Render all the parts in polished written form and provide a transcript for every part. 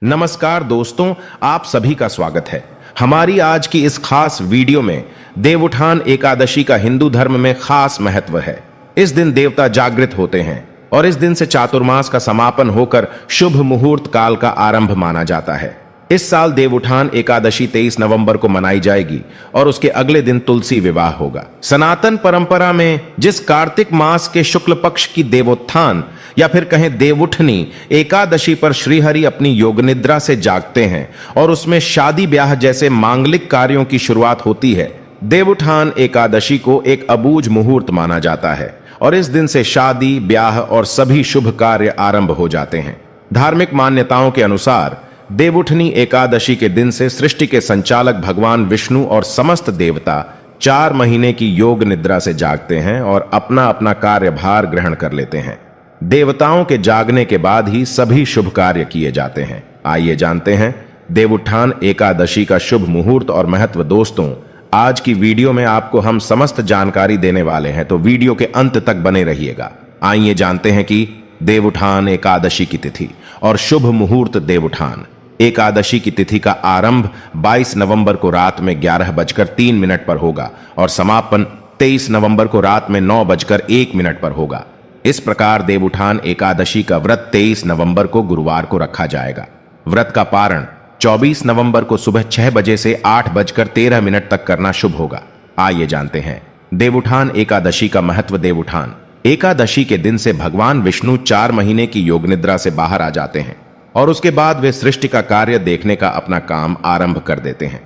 नमस्कार दोस्तों, आप सभी का स्वागत है। हमारी आज की इस खास वीडियो में देवउठान एकादशी का हिंदू धर्म में खास महत्व है। इस दिन देवता जागृत होते हैं और इस दिन से चातुर्मास का समापन होकर शुभ मुहूर्त काल का आरंभ माना जाता है। इस साल देवउठान एकादशी 23 नवंबर को मनाई जाएगी और उसके अगले दिन तुलसी विवाह होगा। सनातन परंपरा में जिस कार्तिक मास के शुक्ल पक्ष की देवोत्थान या फिर कहें देवउठनी एकादशी पर श्रीहरि अपनी योग निद्रा से जागते हैं और उसमें शादी ब्याह जैसे मांगलिक कार्यों की शुरुआत होती है, देवउठान एकादशी को एक अबूझ मुहूर्त माना जाता है और इस दिन से शादी ब्याह और सभी शुभ कार्य आरंभ हो जाते हैं। धार्मिक मान्यताओं के अनुसार देवउठनी एकादशी के दिन से सृष्टि के संचालक भगवान विष्णु और समस्त देवता 4 महीने की योग निद्रा से जागते हैं और अपना अपना कार्यभार ग्रहण कर लेते हैं। देवताओं के जागने के बाद ही सभी शुभ कार्य किए जाते हैं। आइए जानते हैं देवउत्थान एकादशी का शुभ मुहूर्त और महत्व। दोस्तों, आज की वीडियो में आपको हम समस्त जानकारी देने वाले हैं, तो वीडियो के अंत तक बने रहिएगा। आइए जानते हैं कि देवउठान एकादशी की तिथि और शुभ मुहूर्त। देवउठान एकादशी की तिथि का आरंभ 22 नवंबर को रात में 11:03 पर होगा और समापन 23 नवंबर को रात में 9:01 पर होगा। इस प्रकार देवउठान एकादशी का व्रत 23 नवंबर को गुरुवार को रखा जाएगा। व्रत का पारण 24 नवंबर को सुबह 6 बजे से 8:13 तक करना शुभ होगा। आइए जानते हैं देवउठान एकादशी का महत्व। देवउठान एकादशी के दिन से भगवान विष्णु 4 महीने की योग निद्रा से बाहर आ जाते हैं और उसके बाद वे सृष्टि का कार्य देखने का अपना काम आरंभ कर देते हैं।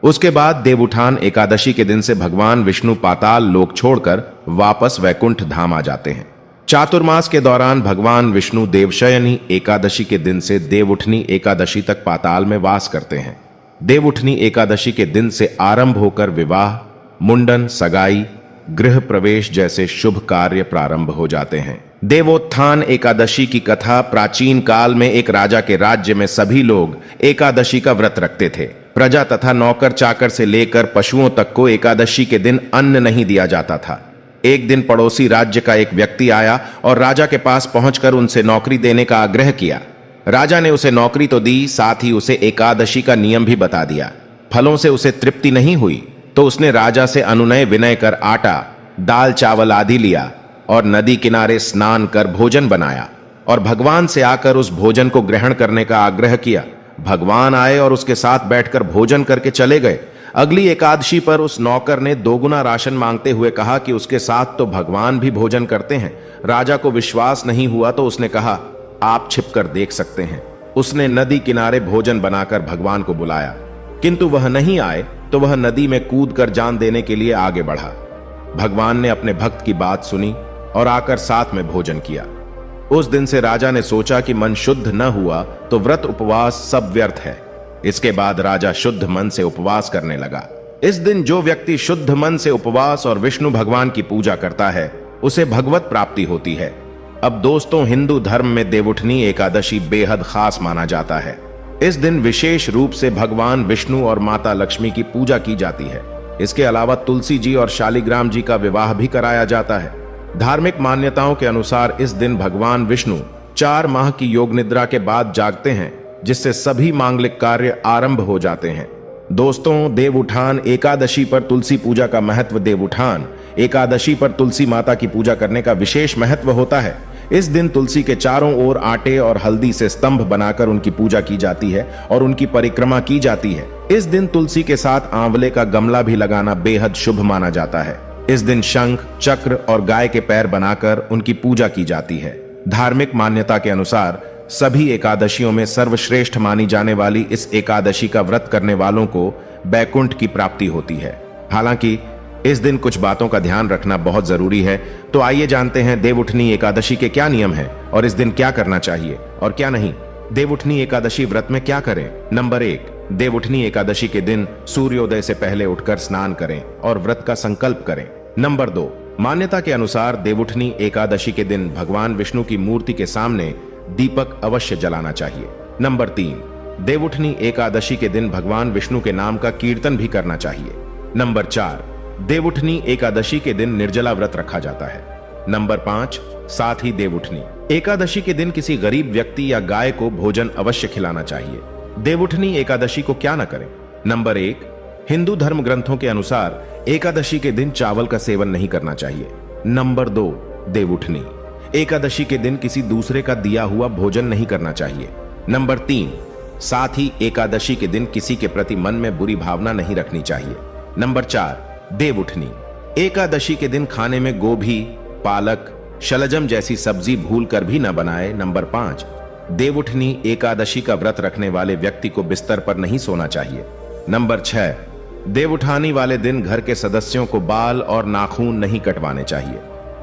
उसके बाद देवउठान एकादशी के दिन से भगवान विष्णु पाताल लोक छोड़कर वापस वैकुंठ धाम आ जाते हैं। चातुर्मास के दौरान भगवान विष्णु देवशयनी एकादशी के दिन से देवउठनी एकादशी तक पाताल में वास करते हैं। देवउठनी एकादशी के दिन से आरंभ होकर विवाह, मुंडन, सगाई, गृह प्रवेश जैसे शुभ कार्य प्रारंभ हो जाते हैं। देवोत्थान एकादशी की कथा प्राचीन काल में एक राजा के राज्य में सभी लोग एकादशी का व्रत रखते थे। प्रजा तथा नौकर चाकर से लेकर पशुओं तक को एकादशी के दिन अन्न नहीं दिया जाता था। एक दिन पड़ोसी राज्य का एक व्यक्ति आया और राजा के पास पहुंचकर उनसे नौकरी देने का आग्रह किया। राजा ने उसे नौकरी तो दी, साथ ही उसे एकादशी का नियम भी बता दिया। फलों से उसे तृप्ति नहीं हुई तो उसने राजा से अनुनय विनय कर आटा, दाल, चावल आदि लिया और नदी किनारे स्नान कर भोजन बनाया और भगवान से आकर उस भोजन को ग्रहण करने का आग्रह किया। भगवान आए और उसके साथ बैठकर भोजन करके चले गए। अगली एकादशी पर उस नौकर ने 2 गुना राशन मांगते हुए कहा कि उसके साथ तो भगवान भी भोजन करते हैं। राजा को विश्वास नहीं हुआ तो उसने कहा, आप छिपकर देख सकते हैं। उसने नदी किनारे भोजन बनाकर भगवान को बुलाया, किंतु वह नहीं आए तो वह नदी में कूद कर जान देने के लिए आगे बढ़ा। भगवान ने अपने भक्त की बात सुनी और आकर साथ में भोजन किया। उस दिन से राजा ने सोचा कि मन शुद्ध न हुआ तो व्रत उपवास सब व्यर्थ है। इसके बाद राजा शुद्ध मन से उपवास करने लगा। इस दिन जो व्यक्ति शुद्ध मन से उपवास और विष्णु भगवान की पूजा करता है उसे भगवत प्राप्ति होती है। अब दोस्तों, हिंदू धर्म में देवउठनी एकादशी बेहद खास माना जाता है। इस दिन विशेष रूप से भगवान विष्णु और माता लक्ष्मी की पूजा की जाती है। इसके अलावा तुलसी जी और शालिग्राम जी का विवाह भी कराया जाता है। धार्मिक मान्यताओं के अनुसार इस दिन भगवान विष्णु 4 माह की योग निद्रा के बाद जागते हैं, जिससे सभी मांगलिक कार्य आरंभ हो जाते हैं। दोस्तों, देवउठान एकादशी पर तुलसी पूजा का महत्व। देवउठान एकादशी पर तुलसी माता की पूजा करने का विशेष महत्व होता है। इस दिन तुलसी के चारों ओर आटे और हल्दी से स्तंभ बनाकर उनकी पूजा की जाती है और उनकी परिक्रमा की जाती है। इस दिन तुलसी के साथ आंवले का गमला भी लगाना बेहद शुभ माना जाता है। इस दिन शंख, चक्र और गाय के पैर बनाकर उनकी पूजा की जाती है। धार्मिक मान्यता के अनुसार सभी एकादशियों में सर्वश्रेष्ठ मानी जाने वाली इस एकादशी का व्रत करने वालों को बैकुंठ की प्राप्ति होती है। हालांकि इस दिन कुछ बातों का ध्यान रखना बहुत जरूरी है। तो आइए जानते हैं देवउठनी एकादशी के क्या नियम हैं और इस दिन क्या करना चाहिए और क्या नहीं। देवउठनी एकादशी व्रत में क्या करें। नंबर 1, देवउठनी एकादशी के दिन सूर्योदय से पहले उठकर स्नान करें और व्रत का संकल्प करें। नंबर 2, मान्यता के अनुसार देवउठनी एकादशी के दिन भगवान विष्णु की मूर्ति के सामने दीपक अवश्य जलाना चाहिए। नंबर 3, देवउठनी एकादशी के दिन भगवान विष्णु के नाम का कीर्तन भी करना चाहिए। नंबर 4, देवउठनी एकादशी के दिन निर्जला व्रत रखा जाता है। नंबर 5, साथ ही देवउठनी एकादशी के दिन किसी गरीब व्यक्ति या गाय को भोजन अवश्य खिलाना चाहिए। देवउठनी एकादशी को क्या न करें। नंबर 1, हिंदू धर्म ग्रंथों के अनुसार एकादशी के दिन चावल का सेवन नहीं करना चाहिए। नंबर 2, देवउठनी एकादशी के दिन किसी दूसरे का दिया हुआ भोजन नहीं करना चाहिए। नंबर 3, साथ ही एकादशी के दिन किसी के प्रति मन में बुरी भावना नहीं रखनी चाहिए। नंबर 4, देवउठनी एकादशी के दिन खाने में गोभी, पालक, शलजम जैसी सब्जी भूल कर भी न बनाए। नंबर 5, देवउठनी एकादशी का व्रत रखने वाले व्यक्ति को बिस्तर पर नहीं सोना चाहिए। नंबर 6, देवउठानी वाले दिन घर के सदस्यों को बाल और नाखून नहीं कटवाने चाहिए।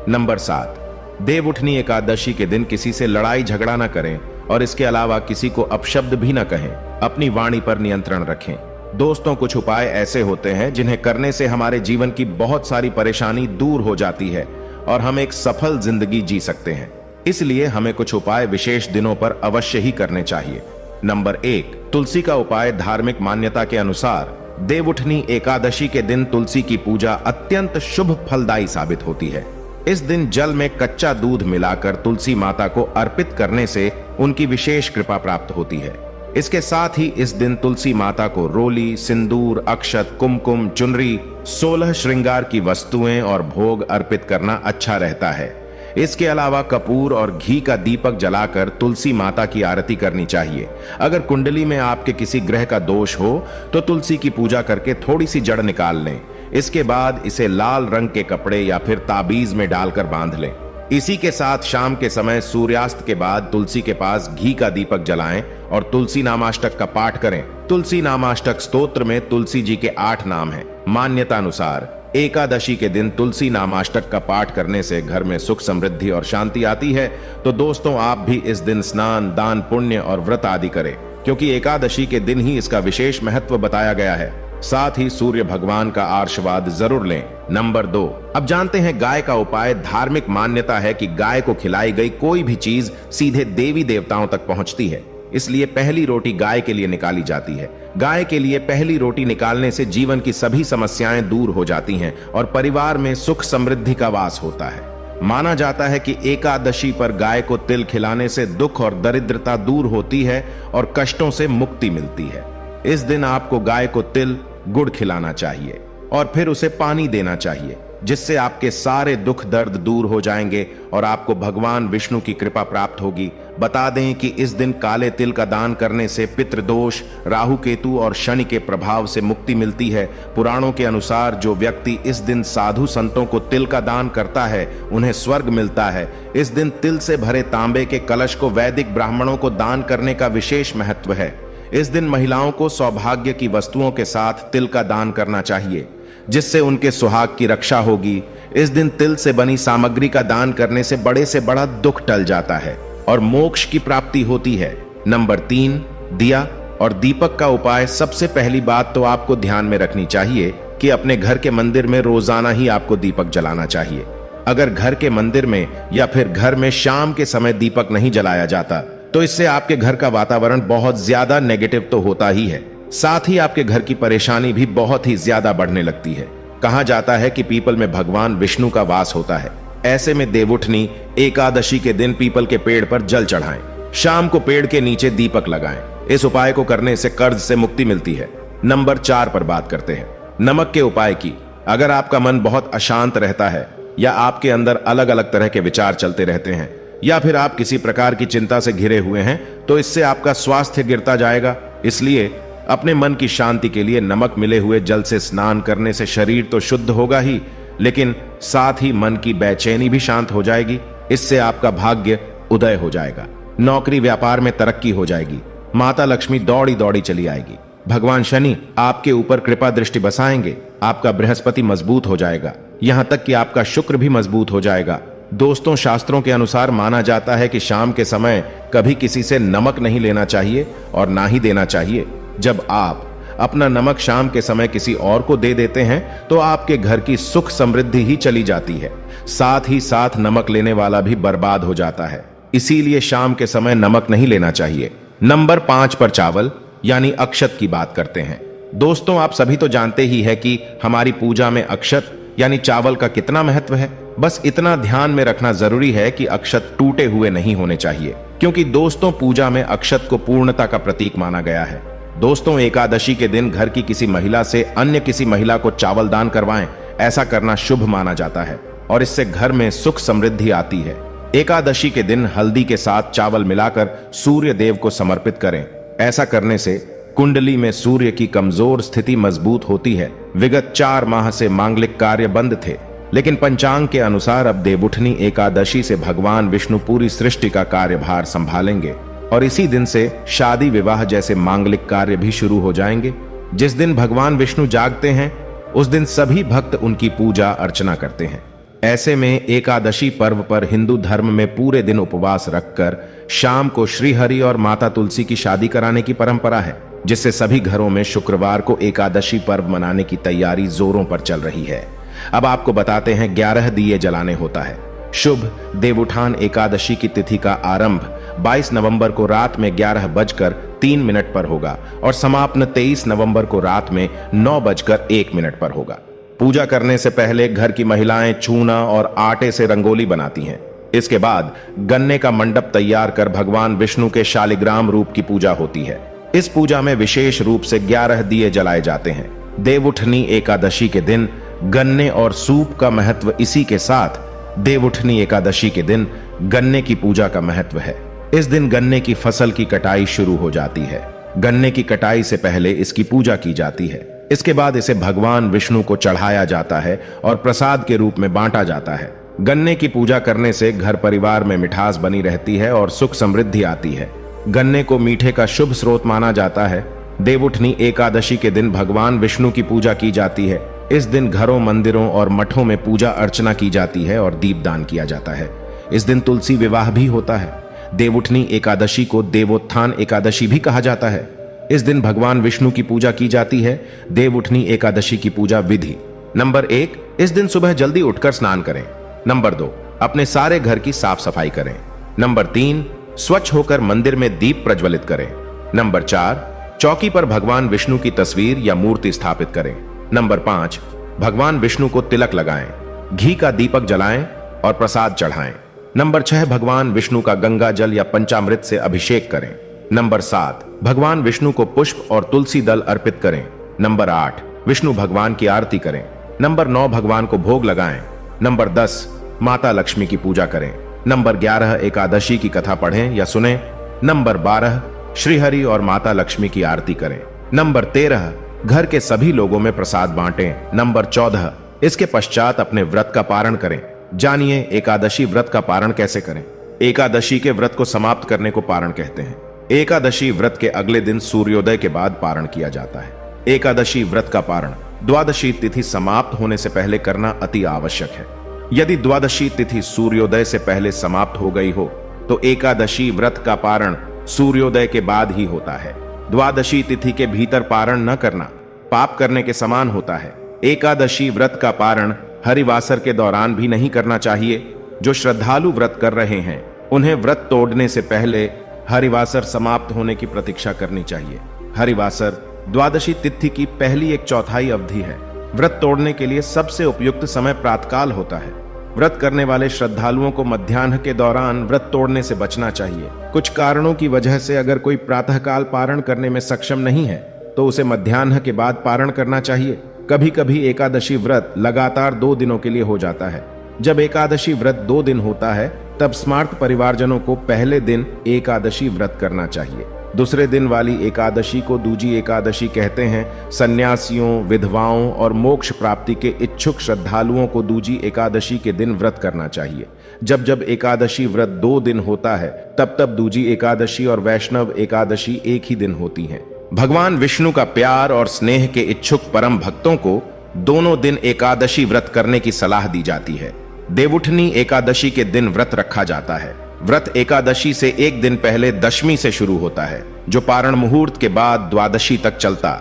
नंबर 7, देवउठनी एकादशी के दिन किसी से लड़ाई झगड़ा न करें और इसके अलावा किसी को अपशब्द भी न कहें। अपनी वाणी पर नियंत्रण रखें। दोस्तों, कुछ उपाय ऐसे होते हैं जिन्हें करने से हमारे जीवन की बहुत सारी परेशानी दूर हो जाती है और हम एक सफल जिंदगी जी सकते हैं। इसलिए हमें कुछ उपाय विशेष दिनों पर अवश्य ही करने चाहिए। नंबर 1, तुलसी का उपाय। धार्मिक मान्यता के अनुसार देवउठनी एकादशी के दिन तुलसी की पूजा अत्यंत शुभ फलदायी साबित होती है। इस दिन जल में कच्चा दूध मिलाकर तुलसी माता को अर्पित करने से उनकी विशेष कृपा प्राप्त होती है। इसके साथ ही इस दिन तुलसी माता को रोली, सिंदूर, अक्षत, कुमकुम, चुनरी, 16 श्रृंगार की वस्तुएं और भोग अर्पित करना अच्छा रहता है। इसके अलावा कपूर और घी का दीपक जलाकर तुलसी माता की आरती करनी चाहिए। अगर कुंडली में आपके किसी ग्रह का दोष हो तो तुलसी की पूजा करके थोड़ी सी जड़ निकाल लें। इसके बाद इसे लाल रंग के कपड़े या फिर ताबीज में डालकर बांध लें। इसी के साथ शाम के समय सूर्यास्त के बाद तुलसी के पास घी का दीपक जलाएं और तुलसी नामाष्टक का पाठ करें। तुलसी नामाष्टक स्तोत्र में तुलसी जी के 8 नाम हैं। मान्यता अनुसार एकादशी के दिन तुलसी नामाष्टक का पाठ करने से घर में सुख, समृद्धि और शांति आती है। तो दोस्तों, आप भी इस दिन स्नान, दान, पुण्य और व्रत आदि करें, क्योंकि एकादशी के दिन ही इसका विशेष महत्व बताया गया है। साथ ही सूर्य भगवान का आशीर्वाद जरूर लें। नंबर 2, अब जानते हैं गाय का उपाय। धार्मिक मान्यता है कि गाय को खिलाई गई कोई भी चीज सीधे देवी देवताओं तक पहुंचती है, इसलिए पहली रोटी गाय के लिए निकाली जाती है। गाय के लिए पहली रोटी निकालने से जीवन की सभी समस्याएं दूर हो जाती हैं और परिवार में सुख समृद्धि का वास होता है। माना जाता है कि एकादशी पर गाय को तिल खिलाने से दुख और दरिद्रता दूर होती है और कष्टों से मुक्ति मिलती है। इस दिन आपको गाय को तिल, गुड़ खिलाना चाहिए और फिर उसे पानी देना चाहिए, जिससे आपके सारे दुख दर्द दूर हो जाएंगे और आपको भगवान विष्णु की कृपा प्राप्त होगी। बता दें कि इस दिन काले तिल का दान करने से पितृदोष, राहु केतु और शनि के प्रभाव से मुक्ति मिलती है। पुराणों के अनुसार जो व्यक्ति इस दिन साधु संतों को तिल का दान करता है उन्हें स्वर्ग मिलता है। इस दिन तिल से भरे तांबे के कलश को वैदिक ब्राह्मणों को दान करने का विशेष महत्व है। इस दिन महिलाओं को सौभाग्य की वस्तुओं के साथ तिल का दान करना चाहिए, जिससे उनके सुहाग की रक्षा होगी। इस दिन तिल से बनी सामग्री का दान करने से बड़े से बड़ा दुख टल जाता है और मोक्ष की प्राप्ति होती है। नंबर 3, दिया और दीपक का उपाय। सबसे पहली बात तो आपको ध्यान में रखनी चाहिए कि अपने घर के मंदिर में रोजाना ही आपको दीपक जलाना चाहिए। अगर घर के मंदिर में या फिर घर में शाम के समय दीपक नहीं जलाया जाता तो इससे आपके घर का वातावरण बहुत ज्यादा नेगेटिव तो होता ही है, साथ ही आपके घर की परेशानी भी बहुत ही ज्यादा बढ़ने लगती है। कहा जाता है कि पीपल में भगवान विष्णु का वास होता है। ऐसे में देवउठनी एकादशी के दिन पीपल के पेड़ पर जल चढ़ाएं। शाम को पेड़ के नीचे दीपक लगाएं। इस उपाय को करने से कर्ज से मुक्ति मिलती है। नंबर 4 पर बात करते हैं, नमक के उपाय की। अगर आपका मन बहुत अशांत रहता है या आपके अंदर अलग अलग तरह के विचार चलते रहते हैं या फिर आप किसी प्रकार की चिंता से घिरे हुए हैं तो इससे आपका स्वास्थ्य गिरता जाएगा। इसलिए अपने मन की शांति के लिए नमक मिले हुए जल से स्नान करने से शरीर तो शुद्ध होगा ही, लेकिन साथ ही मन की बेचैनी भी शांत हो जाएगी। इससे आपका भाग्य उदय हो जाएगा। नौकरी व्यापार में तरक्की हो जाएगी। माता लक्ष्मी दौड़ी दौड़ी चली आएगी। भगवान शनि आपके ऊपर कृपा दृष्टि बसाएंगे। आपका बृहस्पति मजबूत हो जाएगा। यहां तक कि आपका शुक्र भी मजबूत हो जाएगा। दोस्तों, शास्त्रों के अनुसार माना जाता है कि शाम के समय कभी किसी से नमक नहीं लेना चाहिए और ना ही देना चाहिए। जब आप अपना नमक शाम के समय किसी और को दे देते हैं तो आपके घर की सुख समृद्धि ही चली जाती है। साथ ही साथ नमक लेने वाला भी बर्बाद हो जाता है। इसीलिए शाम के समय नमक नहीं लेना चाहिए। नंबर 5 पर चावल यानी अक्षत की बात करते हैं। दोस्तों, आप सभी तो जानते ही है कि हमारी पूजा में अक्षत यानी चावल का कितना महत्व है। बस इतना ध्यान में रखना जरूरी है कि अक्षत टूटे हुए नहीं होने चाहिए, क्योंकि दोस्तों पूजा में अक्षत को पूर्णता का प्रतीक माना गया है। दोस्तों, एकादशी के दिन घर की किसी महिला से अन्य किसी महिला को चावल दान करवाएं। ऐसा करना शुभ माना जाता है और इससे घर में सुख समृद्धि आती है। एकादशी के दिन हल्दी के साथ चावल मिलाकर सूर्य देव को समर्पित करें। ऐसा करने से कुंडली में सूर्य की कमजोर स्थिति मजबूत होती है। विगत 4 माह से मांगलिक कार्य बंद थे, लेकिन पंचांग के अनुसार अब देवउठनी एकादशी से भगवान विष्णु पूरी सृष्टि का कार्यभार संभालेंगे और इसी दिन से शादी विवाह जैसे मांगलिक कार्य भी शुरू हो जाएंगे। जिस दिन भगवान विष्णु जागते हैं उस दिन सभी भक्त उनकी पूजा अर्चना करते हैं। ऐसे में एकादशी पर्व पर हिंदू धर्म में पूरे दिन उपवास रखकर शाम को श्रीहरि और माता तुलसी की शादी कराने की परंपरा है, जिससे सभी घरों में शुक्रवार को एकादशी पर्व मनाने की तैयारी जोरों पर चल रही है। अब आपको बताते हैं 11 दिए जलाने होता है। शुभ देवउठान एकादशी की तिथि का आरंभ 22 नवंबर को रात में 11:03 पर होगा और समापन 23 नवंबर को रात में 9:01 पर होगा। पूजा करने से पहले घर की महिलाएं चूना और आटे से रंगोली बनाती हैं। इसके बाद गन्ने का मंडप तैयार कर भगवान विष्णु के शालिग्राम रूप की पूजा होती है। इस पूजा में विशेष रूप से 11 दिए जलाए जाते हैं। देवउठनी एकादशी के दिन गन्ने और सूप का महत्व, इसी के साथ देवउठनी एकादशी के दिन गन्ने की पूजा का महत्व है। इस दिन गन्ने की फसल की कटाई शुरू हो जाती है। गन्ने की कटाई से पहले इसकी पूजा की जाती है। इसके बाद इसे भगवान विष्णु को चढ़ाया जाता है और प्रसाद के रूप में बांटा जाता है। गन्ने की पूजा करने से घर परिवार में मिठास बनी रहती है और सुख समृद्धि आती है। गन्ने को मीठे का शुभ स्रोत माना जाता है। देवउठनी एकादशी के दिन भगवान विष्णु की पूजा की जाती है। इस दिन घरों, मंदिरों और मठों में पूजा अर्चना की जाती है और दीपदान किया जाता है। इस दिन तुलसी विवाह भी होता है। देवउठनी एकादशी को देवोत्थान एकादशी भी कहा जाता है। इस दिन भगवान विष्णु की पूजा की जाती है। देवउठनी एकादशी की पूजा विधि: नंबर 1, इस दिन सुबह जल्दी उठकर स्नान करें। नंबर 2, अपने सारे घर की साफ सफाई करें। नंबर 3, स्वच्छ होकर मंदिर में दीप प्रज्वलित करें। नंबर 4, चौकी पर भगवान विष्णु की तस्वीर या मूर्ति स्थापित करें। नंबर 5, भगवान विष्णु को तिलक लगाएं, घी का दीपक जलाएं और प्रसाद चढ़ाएं। नंबर 6, भगवान विष्णु का गंगा जल या पंचामृत से अभिषेक करें। नंबर 7, भगवान विष्णु को पुष्प और तुलसी दल अर्पित करें। नंबर 8, विष्णु भगवान की आरती करें। नंबर 9, भगवान को भोग लगाएं। नंबर 10, माता लक्ष्मी की पूजा करें। नंबर 11, एकादशी की कथा पढ़ें या सुनें। नंबर 12, श्रीहरि और माता लक्ष्मी की आरती करें। नंबर 13, घर के सभी लोगों में प्रसाद बांटें। नंबर 14, इसके पश्चात अपने व्रत का पारण करें। जानिए एकादशी व्रत का पारण कैसे करें। एकादशी के व्रत को समाप्त करने को पारण कहते हैं। एकादशी व्रत के अगले दिन सूर्योदय के बाद पारण किया जाता है। एकादशी व्रत का पारण द्वादशी तिथि समाप्त होने से पहले करना अति आवश्यक है। यदि द्वादशी तिथि सूर्योदय से पहले समाप्त हो गई हो तो एकादशी व्रत का पारण सूर्योदय के बाद ही होता है। द्वादशी तिथि के भीतर पारण न करना पाप करने के समान होता है। एकादशी व्रत का पारण हरिवासर के दौरान भी नहीं करना चाहिए। जो श्रद्धालु व्रत कर रहे हैं उन्हें व्रत तोड़ने से पहले हरिवासर समाप्त होने की प्रतीक्षा करनी चाहिए। हरिवासर द्वादशी तिथि की पहली 1/4 अवधि है। व्रत तोड़ने के लिए सबसे उपयुक्त समय प्रातःकाल होता है। व्रत करने वाले श्रद्धालुओं को मध्याह्न के दौरान व्रत तोड़ने से बचना चाहिए। कुछ कारणों की वजह से अगर कोई प्रातःकाल पारण करने में सक्षम नहीं है तो उसे मध्याह्न के बाद पारण करना चाहिए। कभी कभी एकादशी व्रत लगातार 2 दिनों के लिए हो जाता है। जब एकादशी व्रत 2 दिन होता है तब स्मार्त परिवारजनों को पहले दिन एकादशी व्रत करना चाहिए। दूसरे दिन वाली एकादशी को दूजी एकादशी कहते हैं। सन्यासियों, विधवाओं और मोक्ष प्राप्ति के इच्छुक श्रद्धालुओं को दूजी एकादशी के दिन व्रत करना चाहिए। जब जब एकादशी व्रत 2 दिन होता है तब तब दूजी एकादशी और वैष्णव एकादशी एक ही दिन होती हैं। भगवान विष्णु का प्यार और स्नेह के इच्छुक परम भक्तों को दोनों दिन एकादशी व्रत करने की सलाह दी जाती है। देवउठनी एकादशी के दिन व्रत रखा जाता है। व्रत एकादशी से एक दिन पहले दशमी से शुरू होता है, जो पारण मुहूर्त के बाद द्वादशी तक चलता।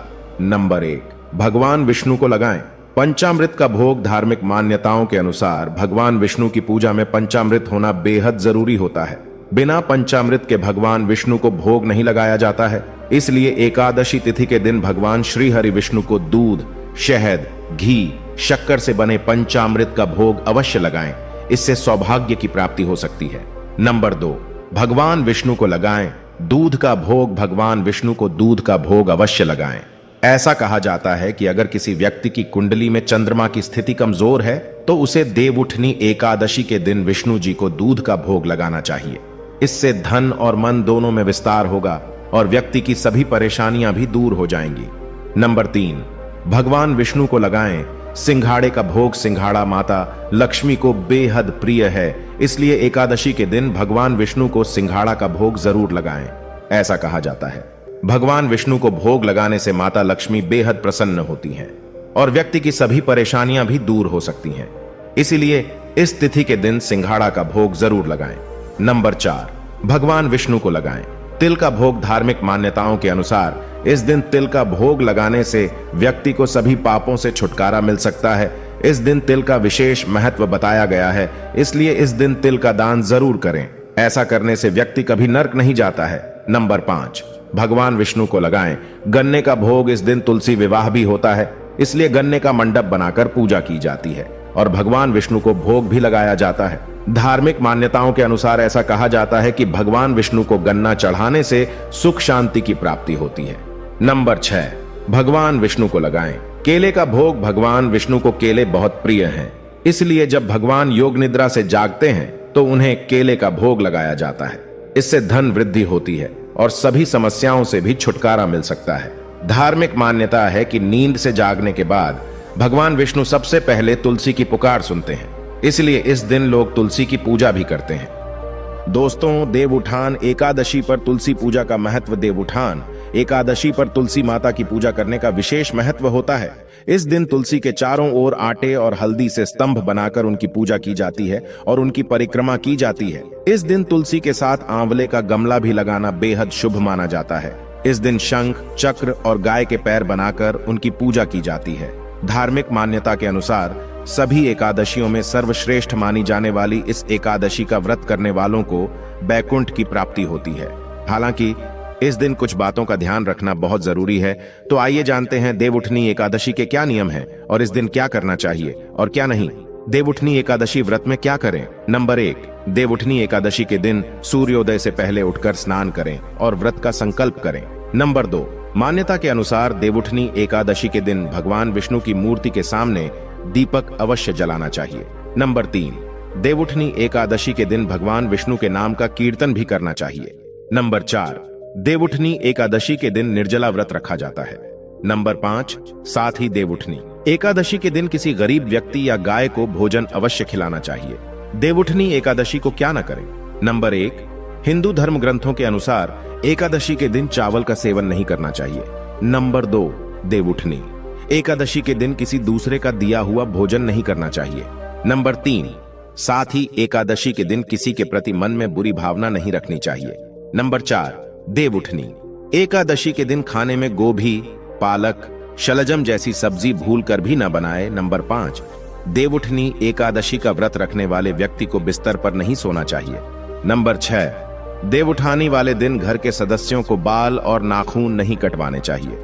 नंबर 1, भगवान विष्णु को लगाएं। पंचामृत का भोग धार्मिक मान्यताओं के अनुसार भगवान विष्णु की पूजा में पंचामृत होना बेहद जरूरी होता है। बिना पंचामृत के भगवान विष्णु को भोग नहीं लगाया जाता है। इसलिए एकादशी तिथि के दिन भगवान श्री हरि विष्णु को दूध, शहद, घी, शक्कर से बने पंचामृत का भोग अवश्य लगाएं। इससे सौभाग्य की प्राप्ति हो सकती है। नंबर 2, भगवान विष्णु को लगाएं दूध का भोग। भगवान विष्णु को दूध का भोग अवश्य लगाएं। ऐसा कहा जाता है कि अगर किसी व्यक्ति की कुंडली में चंद्रमा की स्थिति कमजोर है तो उसे देवउठनी एकादशी के दिन विष्णु जी को दूध का भोग लगाना चाहिए। इससे धन और मन दोनों में विस्तार होगा और व्यक्ति की सभी परेशानियां भी दूर हो जाएंगी। नंबर 3, भगवान विष्णु को लगाएं सिंघाड़े का भोग। सिंघाड़ा माता लक्ष्मी को बेहद प्रिय है, इसलिए एकादशी के दिन भगवान विष्णु को सिंघाड़ा का भोग जरूर लगाएं। ऐसा कहा जाता है भगवान विष्णु को भोग लगाने से माता लक्ष्मी बेहद प्रसन्न होती हैं और व्यक्ति की सभी परेशानियां भी दूर हो सकती हैं। इसीलिए इस तिथि के दिन सिंघाड़ा का भोग जरूर लगाएं। नंबर 4, भगवान विष्णु को लगाएं तिल का भोग। धार्मिक मान्यताओं के अनुसार इस दिन तिल का भोग लगाने से व्यक्ति को सभी पापों से छुटकारा मिल सकता है। इस दिन तिल का विशेष महत्व बताया गया है, इसलिए इस दिन तिल का दान जरूर करें। ऐसा करने से व्यक्ति कभी नर्क नहीं जाता है। नंबर 5, भगवान विष्णु को लगाएं गन्ने का भोग। इस दिन तुलसी विवाह भी होता है, इसलिए गन्ने का मंडप बनाकर पूजा की जाती है और भगवान विष्णु को भोग भी लगाया जाता है। धार्मिक मान्यताओं के अनुसार ऐसा कहा जाता है कि भगवान विष्णु को गन्ना चढ़ाने से सुख शांति की प्राप्ति होती है। नंबर 6, भगवान विष्णु को लगाएं केले का भोग। भगवान विष्णु को केले बहुत प्रिय हैं, इसलिए जब भगवान योग निद्रा से जागते हैं तो उन्हें केले का भोग लगाया जाता है। इससे धन वृद्धि होती है और सभी समस्याओं से भी छुटकारा मिल सकता है। धार्मिक मान्यता है कि नींद से जागने के बाद भगवान विष्णु सबसे पहले तुलसी की पुकार सुनते हैं, इसलिए इस दिन लोग तुलसी की पूजा भी करते हैं। दोस्तों, देवउठान एकादशी पर तुलसी पूजा का महत्व। देवउठान एकादशी पर तुलसी माता की पूजा करने का विशेष महत्व होता है। इस दिन तुलसी के चारों ओर आटे और हल्दी से स्तंभ बनाकर उनकी पूजा की जाती है और उनकी परिक्रमा की जाती है। इस दिन तुलसी के साथ आंवले का गमला भी लगाना बेहद शुभ माना जाता है। इस दिन शंख, चक्र और गाय के पैर बनाकर उनकी पूजा की जाती है। धार्मिक मान्यता के अनुसार सभी एकादशियों में सर्वश्रेष्ठ मानी जाने वाली इस एकादशी का व्रत करने वालों को बैकुंठ की प्राप्ति होती है। हालांकि इस दिन कुछ बातों का ध्यान रखना बहुत जरूरी है। तो आइए जानते हैं देवउठनी एकादशी के क्या नियम हैं और इस दिन क्या करना चाहिए और क्या नहीं। देवउठनी एकादशी व्रत में क्या करें? नंबर 1, देवउठनी एकादशी के दिन सूर्योदय से पहले उठकर स्नान करें और व्रत का संकल्प करें। नंबर 2, मान्यता के अनुसार देवउठनी एकादशी के दिन भगवान विष्णु की मूर्ति के सामने दीपक अवश्य जलाना चाहिए। नंबर 3, देवउठनी एकादशी के दिन भगवान विष्णु के नाम का कीर्तन भी करना चाहिए। नंबर 4, देवउठनी एकादशी के दिन निर्जला व्रत रखा जाता है। नंबर 5, साथ ही देवउठनी एकादशी के दिन किसी गरीब व्यक्ति या गाय को भोजन अवश्य खिलाना चाहिए। देवउठनी एकादशी को क्या न करें? नंबर 1, हिंदू धर्म ग्रंथों के अनुसार एकादशी के दिन चावल का सेवन नहीं करना चाहिए। नंबर 2, देवउठनी एकादशी के दिन किसी दूसरे का दिया हुआ भोजन नहीं करना चाहिए। नंबर 3, साथ ही एकादशी के दिन किसी के प्रति मन में बुरी भावना नहीं रखनी चाहिए। नंबर 4, देवउठनी एकादशी के दिन खाने में गोभी, पालक, शलजम जैसी सब्जी भूलकर भी न बनाए। नंबर 5, देवउठनी एकादशी का व्रत रखने वाले व्यक्ति को बिस्तर पर नहीं सोना चाहिए। नंबर 6, देवउठानी वाले दिन घर के सदस्यों को बाल और नाखून नहीं कटवाने चाहिए।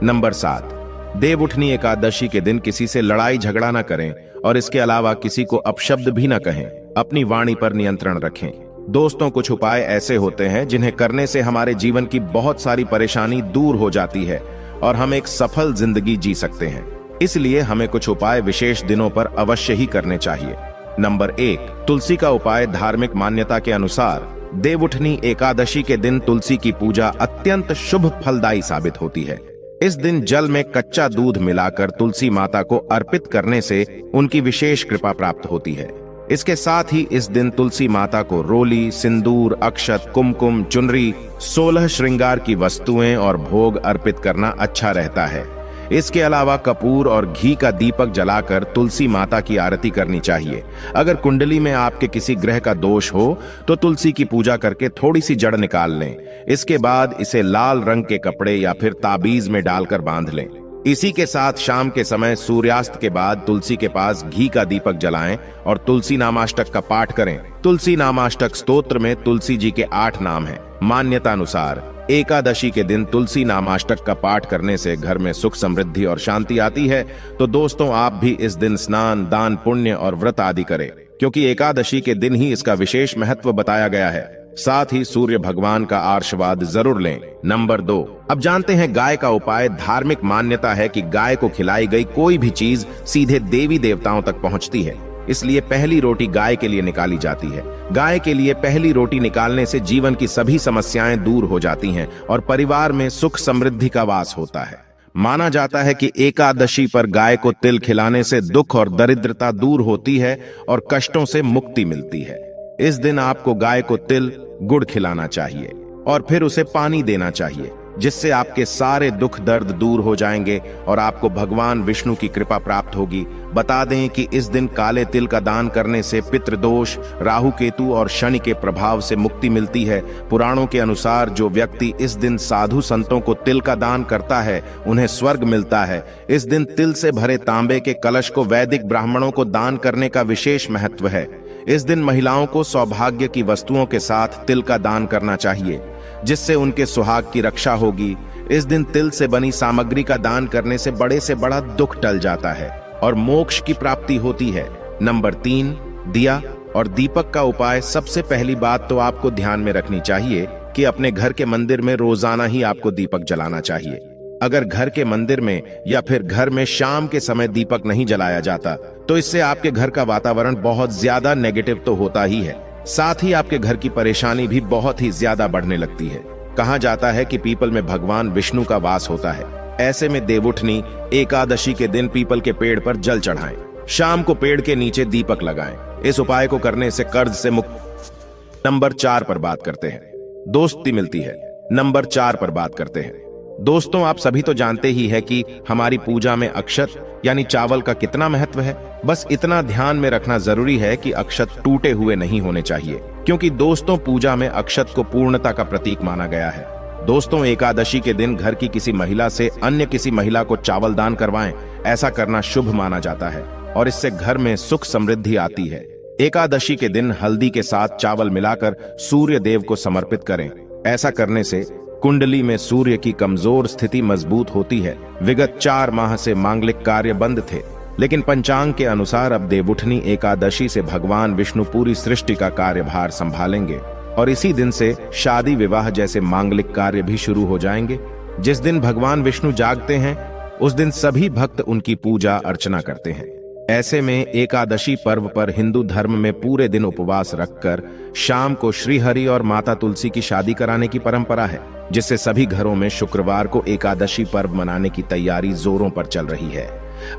नंबर 7, देवउठनी एकादशी के दिन किसी से लड़ाई झगड़ा न करें और इसके अलावा किसी को अपशब्द भी न कहें। अपनी वाणी पर नियंत्रण रखें। दोस्तों, कुछ उपाय ऐसे होते हैं जिन्हें करने से हमारे जीवन की बहुत सारी परेशानी दूर हो जाती है और हम एक सफल जिंदगी जी सकते हैं। इसलिए हमें कुछ उपाय विशेष दिनों पर अवश्य ही करने चाहिए। नंबर 1, तुलसी का उपाय। धार्मिक मान्यता के अनुसार देवउठनी एकादशी के दिन तुलसी की पूजा अत्यंत शुभ फलदायी साबित होती है। इस दिन जल में कच्चा दूध मिलाकर तुलसी माता को अर्पित करने से उनकी विशेष कृपा प्राप्त होती है। इसके साथ ही इस दिन तुलसी माता को रोली, सिंदूर, अक्षत, कुमकुम, चुनरी, 16 श्रृंगार की वस्तुएं और भोग अर्पित करना अच्छा रहता है। इसके अलावा कपूर और घी का दीपक जलाकर तुलसी माता की आरती करनी चाहिए। अगर कुंडली में आपके किसी ग्रह का दोष हो तो तुलसी की पूजा करके थोड़ी सी जड़ निकाल लें। इसके बाद इसे लाल रंग के कपड़े या फिर ताबीज में डालकर बांध लें। इसी के साथ शाम के समय सूर्यास्त के बाद तुलसी के पास घी का दीपक जलाएं और तुलसी नामाष्टक का पाठ करें। तुलसी नामाष्टक स्तोत्र में तुलसी जी के 8 नाम हैं। मान्यता अनुसार एकादशी के दिन तुलसी नामाष्टक का पाठ करने से घर में सुख, समृद्धि और शांति आती है। तो दोस्तों, आप भी इस दिन स्नान, दान, पुण्य और व्रत आदि करें, क्योंकि एकादशी के दिन ही इसका विशेष महत्व बताया गया है। साथ ही सूर्य भगवान का आशीर्वाद जरूर लें। नंबर 2, अब जानते हैं गाय का उपाय। धार्मिक मान्यता है कि गाय को खिलाई गई कोई भी चीज सीधे देवी देवताओं तक पहुंचती है, इसलिए पहली रोटी गाय के लिए निकाली जाती है। गाय के लिए पहली रोटी निकालने से जीवन की सभी समस्याएं दूर हो जाती हैं और परिवार में सुख समृद्धि का वास होता है। माना जाता है कि एकादशी पर गाय को तिल खिलाने से दुख और दरिद्रता दूर होती है और कष्टों से मुक्ति मिलती है। इस दिन आपको गाय को तिल गुड़ खिलाना चाहिए और फिर उसे पानी देना चाहिए, जिससे आपके सारे दुख दर्द दूर हो जाएंगे और आपको भगवान विष्णु की कृपा प्राप्त होगी। बता दें कि इस दिन काले तिल का दान करने से पितृदोष, राहु केतु और शनि के प्रभाव से मुक्ति मिलती है। पुराणों के अनुसार जो व्यक्ति इस दिन साधु संतों को तिल का दान करता है उन्हें स्वर्ग मिलता है। इस दिन तिल से भरे तांबे के कलश को वैदिक ब्राह्मणों को दान करने का विशेष महत्व है। इस दिन महिलाओं को सौभाग्य की वस्तुओं के साथ तिल का दान करना चाहिए, जिससे उनके सुहाग की रक्षा होगी। इस दिन तिल से बनी सामग्री का दान करने से बड़ा दुख टल जाता है और मोक्ष की प्राप्ति होती है। नंबर 3, दिया और दीपक का उपाय। सबसे पहली बात तो आपको ध्यान में रखनी चाहिए कि अपने घर के मंदिर में रोजाना ही आपको दीपक जलाना चाहिए। अगर घर के मंदिर में या फिर घर में शाम के समय दीपक नहीं जलाया जाता तो इससे आपके घर का वातावरण बहुत ज्यादा नेगेटिव तो होता ही है, साथ ही आपके घर की परेशानी भी बहुत ही ज्यादा बढ़ने लगती है। कहा जाता है कि पीपल में भगवान विष्णु का वास होता है। ऐसे में देवउठनी एकादशी के दिन पीपल के पेड़ पर जल चढ़ाएं, शाम को पेड़ के नीचे दीपक लगाएं। इस उपाय को करने से कर्ज से मुक्त। नंबर 4 पर बात करते हैं, दोस्ती मिलती है। नंबर 4 पर बात करते हैं। दोस्तों, आप सभी तो जानते ही है कि हमारी पूजा में अक्षत यानी चावल का कितना महत्व है। बस इतना ध्यान में रखना जरूरी है कि अक्षत टूटे हुए नहीं होने चाहिए, क्योंकि दोस्तों पूजा में अक्षत को पूर्णता का प्रतीक माना गया है। दोस्तों, एकादशी के दिन घर की किसी महिला से अन्य किसी महिला को चावल दान करवाएं। ऐसा करना शुभ माना जाता है और इससे घर में सुख समृद्धि आती है। एकादशी के दिन हल्दी के साथ चावल मिलाकर सूर्य देव को समर्पित करें। ऐसा करने से कुंडली में सूर्य की कमजोर स्थिति मजबूत होती है। विगत 4 माह से मांगलिक कार्य बंद थे, लेकिन पंचांग के अनुसार अब देवउठनी एकादशी से भगवान विष्णु पूरी सृष्टि का कार्यभार संभालेंगे और इसी दिन से शादी विवाह जैसे मांगलिक कार्य भी शुरू हो जाएंगे। जिस दिन भगवान विष्णु जागते हैं उस दिन सभी भक्त उनकी पूजा अर्चना करते हैं। ऐसे में एकादशी पर्व पर हिंदू धर्म में पूरे दिन उपवास रखकर शाम को श्रीहरि और माता तुलसी की शादी कराने की परंपरा है, जिससे सभी घरों में शुक्रवार को एकादशी पर्व मनाने की तैयारी जोरों पर चल रही है।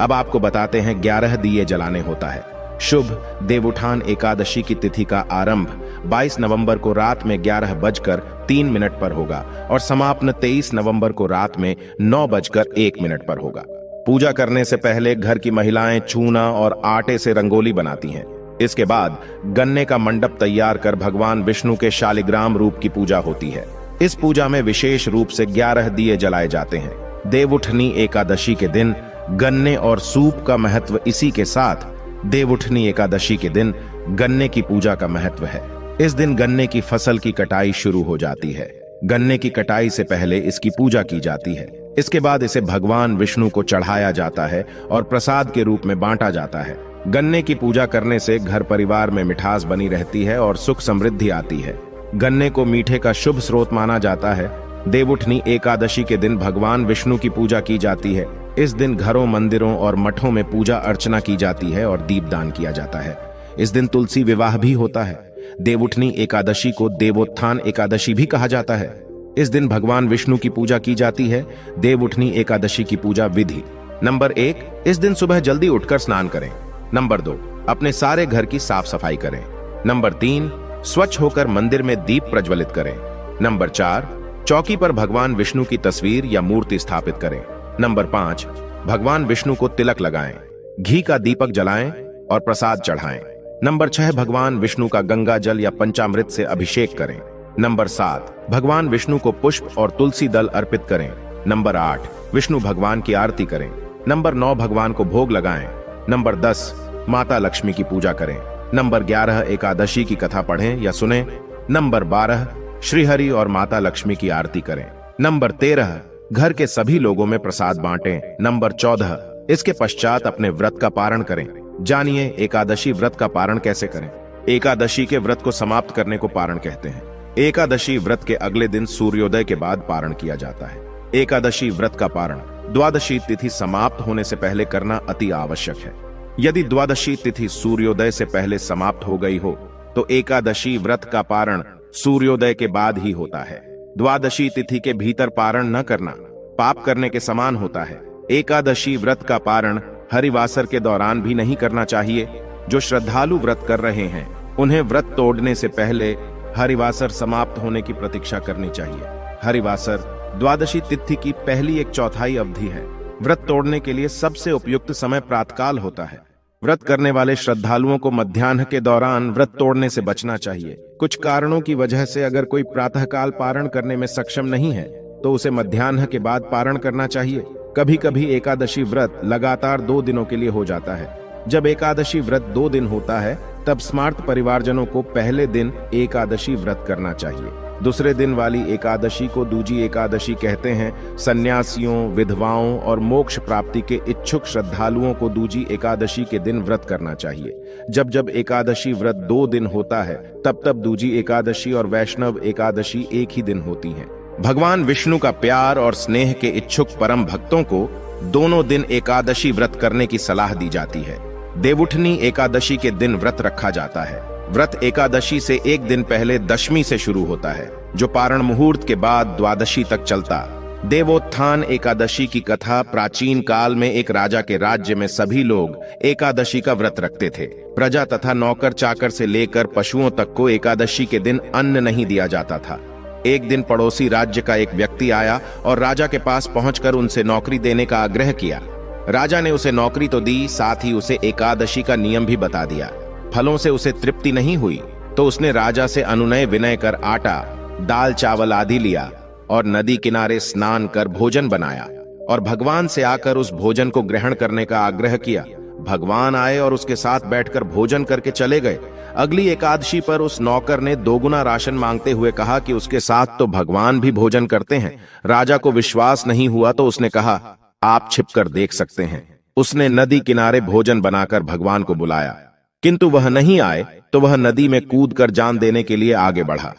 अब आपको बताते हैं 11 दिए जलाने होता है। शुभ देवउठान एकादशी की तिथि का आरंभ 22 नवंबर को रात में 11:03 पर होगा और समापन 23 नवंबर को रात में 9:01 पर होगा। पूजा करने से पहले घर की महिलाएं चूना और आटे से रंगोली बनाती हैं। इसके बाद गन्ने का मंडप तैयार कर भगवान विष्णु के शालिग्राम रूप की पूजा होती है। इस पूजा में विशेष रूप से 11 दिए जलाए जाते हैं। देवउठनी एकादशी के दिन गन्ने और सूप का महत्व, इसी के साथ देवउठनी एकादशी के दिन गन्ने की पूजा का महत्व है। इस दिन गन्ने की फसल की कटाई शुरू हो जाती है। गन्ने की कटाई से पहले इसकी पूजा की जाती है। इसके बाद इसे भगवान विष्णु को चढ़ाया जाता है और प्रसाद के रूप में बांटा जाता है। गन्ने की पूजा करने से घर परिवार में मिठास बनी रहती है और सुख समृद्धि आती है। गन्ने को मीठे का शुभ स्रोत माना जाता है। देवउठनी एकादशी के दिन भगवान विष्णु की पूजा की जाती है। इस दिन घरों, मंदिरों और मठों में पूजा अर्चना की जाती है और दीपदान किया जाता है। इस दिन तुलसी विवाह भी होता है। देवउठनी एकादशी को देवोत्थान एकादशी भी कहा जाता है। इस दिन भगवान विष्णु की पूजा की जाती है। देवउठनी एकादशी की पूजा विधि। नंबर 1, इस दिन सुबह जल्दी उठकर स्नान करें। नंबर 2, अपने सारे घर की साफ सफाई करें। नंबर 3, स्वच्छ होकर मंदिर में दीप प्रज्वलित करें। नंबर 4, चौकी पर भगवान विष्णु की तस्वीर या मूर्ति स्थापित करें। नंबर 5, भगवान विष्णु को तिलक लगाएं, घी का दीपक जलाएं और प्रसाद चढ़ाएं। नंबर 6, भगवान विष्णु का गंगा जल या पंचामृत से अभिषेक करें। नंबर 7, भगवान विष्णु को पुष्प और तुलसी दल अर्पित करें। नंबर 8, विष्णु भगवान की आरती करें। नंबर 9, भगवान को भोग लगाएं। नंबर 10, माता लक्ष्मी की पूजा करें। नंबर 11, एकादशी की कथा पढ़ें या सुनें। नंबर 12, श्रीहरि और माता लक्ष्मी की आरती करें। नंबर 13, घर के सभी लोगों में प्रसाद बांटें। नंबर 14, इसके पश्चात अपने व्रत का पारण करें। जानिए एकादशी व्रत का पारण कैसे करें। एकादशी के व्रत को समाप्त करने को पारण कहते हैं। एकादशी व्रत के अगले दिन सूर्योदय के बाद पारण किया जाता है। एकादशी व्रत का पारण द्वादशी तिथि समाप्त होने से पहले करना अति आवश्यक है। यदि द्वादशी तिथि सूर्योदय से पहले समाप्त हो गई हो तो एकादशी व्रत का पारण सूर्योदय के बाद ही होता है। द्वादशी तिथि के भीतर पारण न करना पाप करने के समान होता है। एकादशी व्रत का पारण हरिवासर के दौरान भी नहीं करना चाहिए। जो श्रद्धालु व्रत कर रहे हैं उन्हें व्रत तोड़ने से पहले हरिवासर समाप्त होने की प्रतीक्षा करनी चाहिए। हरिवासर द्वादशी तिथि की पहली 1/4 अवधि है। व्रत तोड़ने के लिए सबसे उपयुक्त समय प्रातःकाल होता है। व्रत करने वाले श्रद्धालुओं को मध्याह्न के दौरान व्रत तोड़ने से बचना चाहिए। कुछ कारणों की वजह से अगर कोई प्रातःकाल पारण करने में सक्षम नहीं है तो उसे मध्याह्न के बाद पारण करना चाहिए। कभी कभी एकादशी व्रत लगातार 2 दिनों के लिए हो जाता है। जब एकादशी व्रत 2 दिन होता है तब स्मार्त परिवारजनों को पहले दिन एकादशी व्रत करना चाहिए। दूसरे दिन वाली एकादशी को दूजी एकादशी कहते हैं। सन्यासियों, विधवाओं और मोक्ष प्राप्ति के इच्छुक श्रद्धालुओं को दूजी एकादशी के दिन व्रत करना चाहिए। जब जब एकादशी व्रत 2 दिन होता है तब तब दूजी एकादशी और वैष्णव एकादशी एक ही दिन होती है। भगवान विष्णु का प्यार और स्नेह के इच्छुक परम भक्तों को दोनों दिन एकादशी व्रत करने की सलाह दी जाती है। देवउठनी एकादशी के दिन व्रत रखा जाता है। व्रत एकादशी से एक दिन पहले दशमी से शुरू होता है जो पारण मुहूर्त के बाद द्वादशी तक चलता। देवोत्थान एकादशी की कथा प्राचीन काल में एक राजा के राज्य में सभी लोग एकादशी का व्रत रखते थे। प्रजा तथा नौकर चाकर से लेकर पशुओं तक को एकादशी के दिन अन्न नहीं दिया जाता था। एक दिन पड़ोसी राज्य का एक व्यक्ति आया और राजा के पास पहुंचकर उनसे नौकरी देने का आग्रह किया। राजा ने उसे नौकरी तो दी, साथ ही उसे एकादशी का नियम भी बता दिया। फलों से उसे तृप्ति नहीं हुई तो उसने राजा से अनुनय विनय कर आटा, दाल, चावल आदि लिया और नदी किनारे स्नान कर भोजन बनाया और भगवान से आकर उस भोजन को ग्रहण करने का आग्रह किया। भगवान आए और उसके साथ बैठकर भोजन करके चले गए। अगली एकादशी पर उस नौकर ने 2 गुना राशन मांगते हुए कहा कि उसके साथ तो भगवान भी भोजन करते हैं। राजा को विश्वास नहीं हुआ तो उसने कहा, आप छिपकर देख सकते हैं। उसने नदी किनारे भोजन बनाकर भगवान को बुलाया, किंतु वह नहीं आए तो वह नदी में कूदकर जान देने के लिए आगे बढ़ा।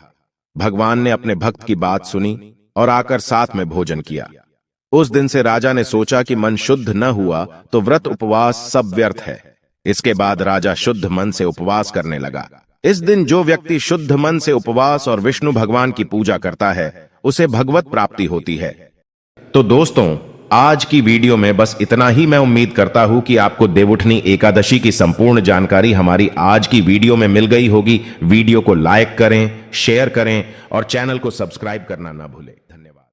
भगवान ने अपने भक्त की बात सुनी और आकर साथ में भोजन किया। उस दिन से राजा ने सोचा कि मन शुद्ध न हुआ तो व्रत उपवास सब व्यर्थ है। इसके बाद राजा शुद्ध मन से उपवास करने लगा। इस दिन जो व्यक्ति शुद्ध मन से उपवास और विष्णु भगवान की पूजा करता है उसे भगवत प्राप्ति होती है। तो दोस्तों, आज की वीडियो में बस इतना ही। मैं उम्मीद करता हूं कि आपको देवउठनी एकादशी की संपूर्ण जानकारी हमारी आज की वीडियो में मिल गई होगी। वीडियो को लाइक करें, शेयर करें और चैनल को सब्सक्राइब करना ना भूलें।